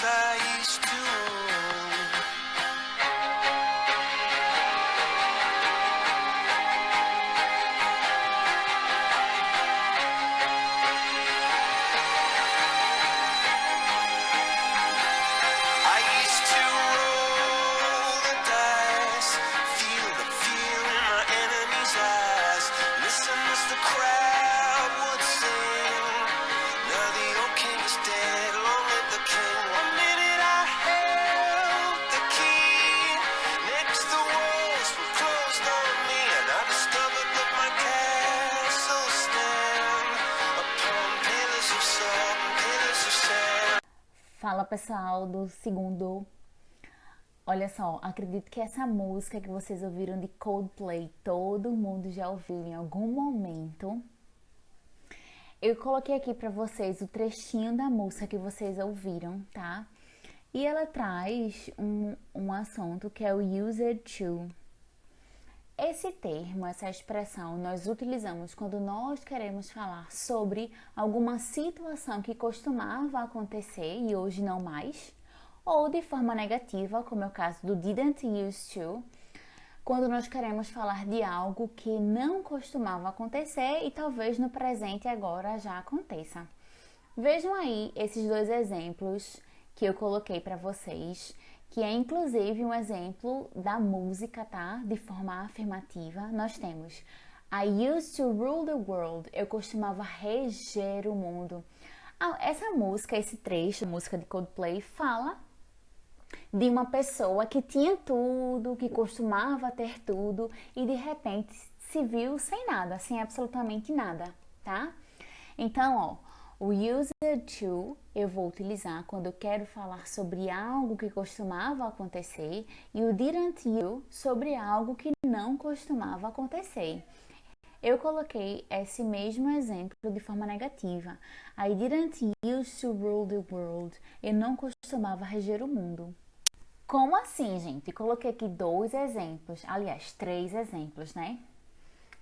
I used to own. I used to roll the dice, feel the fear in my enemy's eyes, listen as the crowd would sing. Now the old king is dead, long live the king. One minute I held the key, next the walls were closed on me, and I discovered that my castle stand upon pillars of salt and pillars of sand. Fala pessoal do segundo. Olha só, acredito que essa música que vocês ouviram de Coldplay, todo mundo já ouviu em algum momento. Eu coloquei aqui pra vocês o trechinho da música que vocês ouviram, tá? E ela traz um assunto que é o used to. Esse termo, essa expressão, nós utilizamos quando nós queremos falar sobre alguma situação que costumava acontecer e hoje não mais, ou de forma negativa, como é o caso do didn't used to, quando nós queremos falar de algo que não costumava acontecer e talvez no presente agora já aconteça. Vejam aí esses dois exemplos que eu coloquei para vocês, que é inclusive um exemplo da música, tá? De forma afirmativa, nós temos I used to rule the world, eu costumava reger o mundo. Essa música, esse trecho, a música de Coldplay, fala de uma pessoa que tinha tudo, que costumava ter tudo e de repente se viu sem nada, sem absolutamente nada, tá? Então, ó, o used to eu vou utilizar quando eu quero falar sobre algo que costumava acontecer e o didn't you sobre algo que não costumava acontecer. Eu coloquei esse mesmo exemplo de forma negativa. I didn't used to rule the world. Eu não costumava reger o mundo. Como assim, gente? Coloquei aqui dois exemplos, aliás, três exemplos, né?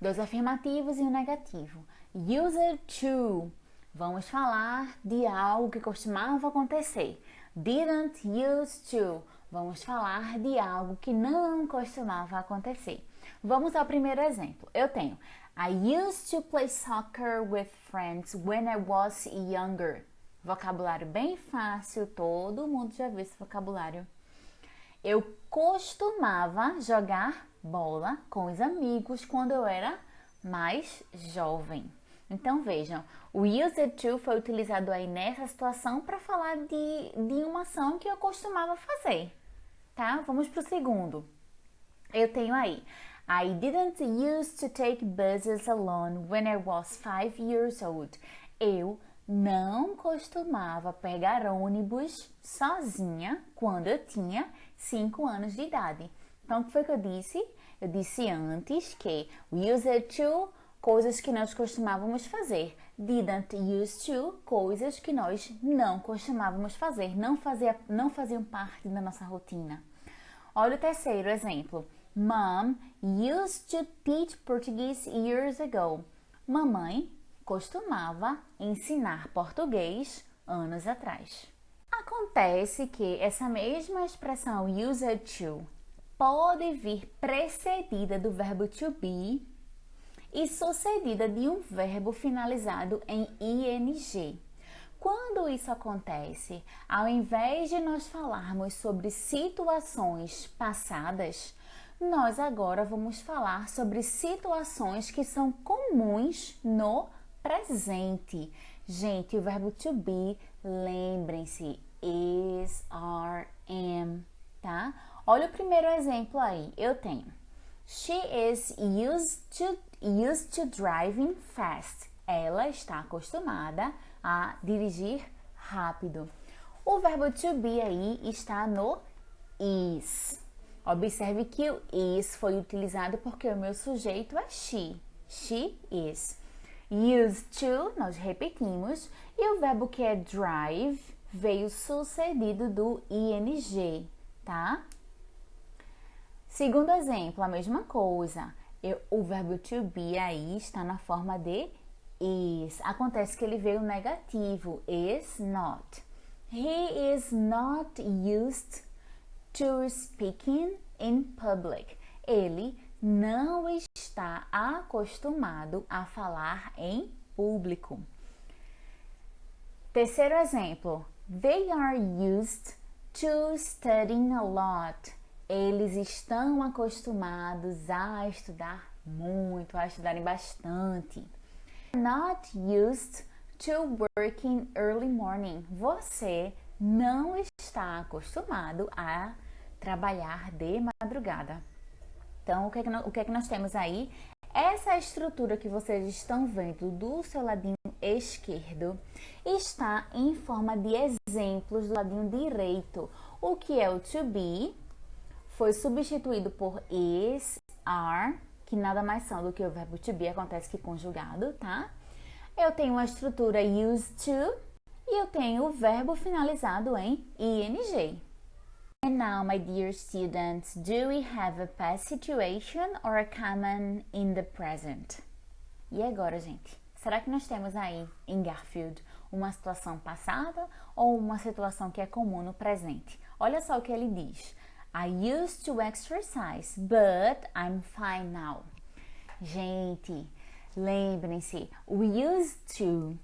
Dois afirmativos e um negativo. Used to. Vamos falar de algo que costumava acontecer. Didn't used to. Vamos falar de algo que não costumava acontecer. Vamos ao primeiro exemplo. Eu tenho I used to play soccer with friends when I was younger. Vocabulário bem fácil, todo mundo já viu esse vocabulário. Eu costumava jogar bola com os amigos quando eu era mais jovem. Então vejam, o used to foi utilizado aí nessa situação para falar de uma ação que eu costumava fazer, tá? Vamos para o segundo. Eu tenho aí, I didn't used to take buses alone when I was 5 years old. Eu não costumava pegar ônibus sozinha quando eu tinha 5 anos de idade. Então, o que foi que eu disse? Eu disse antes que used to, coisas que nós costumávamos fazer. Didn't used to, coisas que nós não costumávamos fazer, não faziam parte da nossa rotina. Olha o terceiro exemplo. Mom used to teach Portuguese years ago. Mamãe costumava ensinar português anos atrás. Acontece que essa mesma expressão used to pode vir precedida do verbo to be e sucedida de um verbo finalizado em ing. Quando isso acontece, ao invés de nós falarmos sobre situações passadas, nós agora vamos falar sobre situações que são comuns no presente. Gente, o verbo to be, lembrem-se, is, are, am, tá? Olha o primeiro exemplo aí, eu tenho. She is used to driving fast. Ela está acostumada a dirigir rápido. O verbo to be aí está no is. Observe que o is foi utilizado porque o meu sujeito é she. She is. Used to, nós repetimos, e o verbo que é drive veio sucedido do ing, tá? Segundo exemplo, a mesma coisa. O verbo to be aí está na forma de is. Acontece que ele veio negativo, is not. He is not used to speaking in public. Ele não está acostumado a falar em público. Terceiro exemplo. They are used to studying a lot. Eles estão acostumados a estudar muito, a estudarem bastante. Not used to working early morning. Você não está acostumado a trabalhar de madrugada. Então, o que é que nós temos aí? Essa estrutura que vocês estão vendo do seu ladinho esquerdo está em forma de exemplos do ladinho direito. O que é o to be foi substituído por is, are, que nada mais são do que o verbo to be, acontece que conjugado, tá? Eu tenho uma estrutura used to e eu tenho o verbo finalizado em ing. And now, my dear students, do we have a past situation or a common in the present? E agora, gente? Será que nós temos aí em Garfield uma situação passada ou uma situação que é comum no presente? Olha só o que ele diz. I used to exercise, but I'm fine now. Gente, lembrem-se, o used to,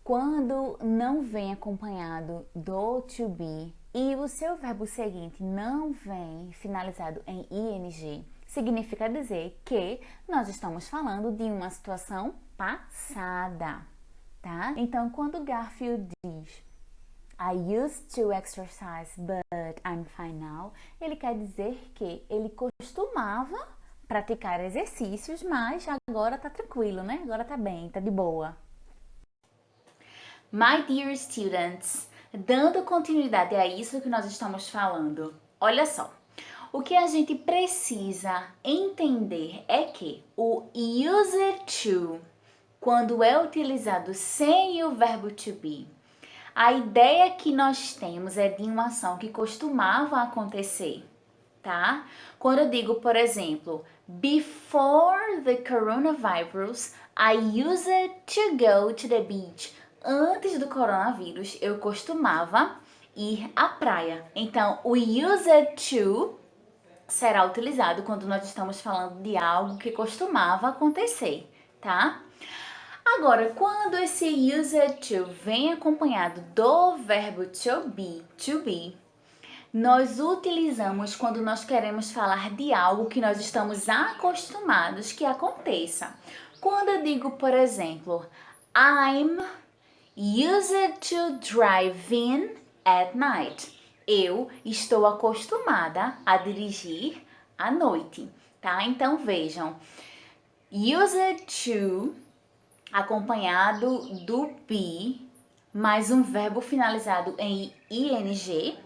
quando não vem acompanhado do to be e o seu verbo seguinte não vem finalizado em ing, significa dizer que nós estamos falando de uma situação passada, tá? Então, quando Garfield diz I used to exercise, but I'm fine now, ele quer dizer que ele costumava praticar exercícios, mas agora tá tranquilo, né? Agora tá bem, tá de boa. My dear students, dando continuidade a isso que nós estamos falando, olha só. O que a gente precisa entender é que o used to, quando é utilizado sem o verbo to be, a ideia que nós temos é de uma ação que costumava acontecer, tá? Quando eu digo, por exemplo, before the coronavirus, I used to go to the beach. Antes do coronavírus, eu costumava ir à praia. Então, o used to será utilizado quando nós estamos falando de algo que costumava acontecer, tá? Agora, quando esse used to vem acompanhado do verbo to be, nós utilizamos quando nós queremos falar de algo que nós estamos acostumados que aconteça. Quando eu digo, por exemplo, I'm used to drive in at night. Eu estou acostumada a dirigir à noite, tá? Então, vejam, used to acompanhado do be, mais um verbo finalizado em ing,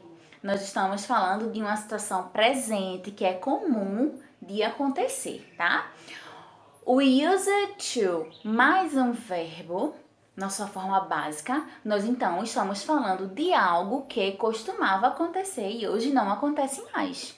nós estamos falando de uma situação presente que é comum de acontecer, tá? O used to mais um verbo, na sua forma básica, nós então estamos falando de algo que costumava acontecer e hoje não acontece mais.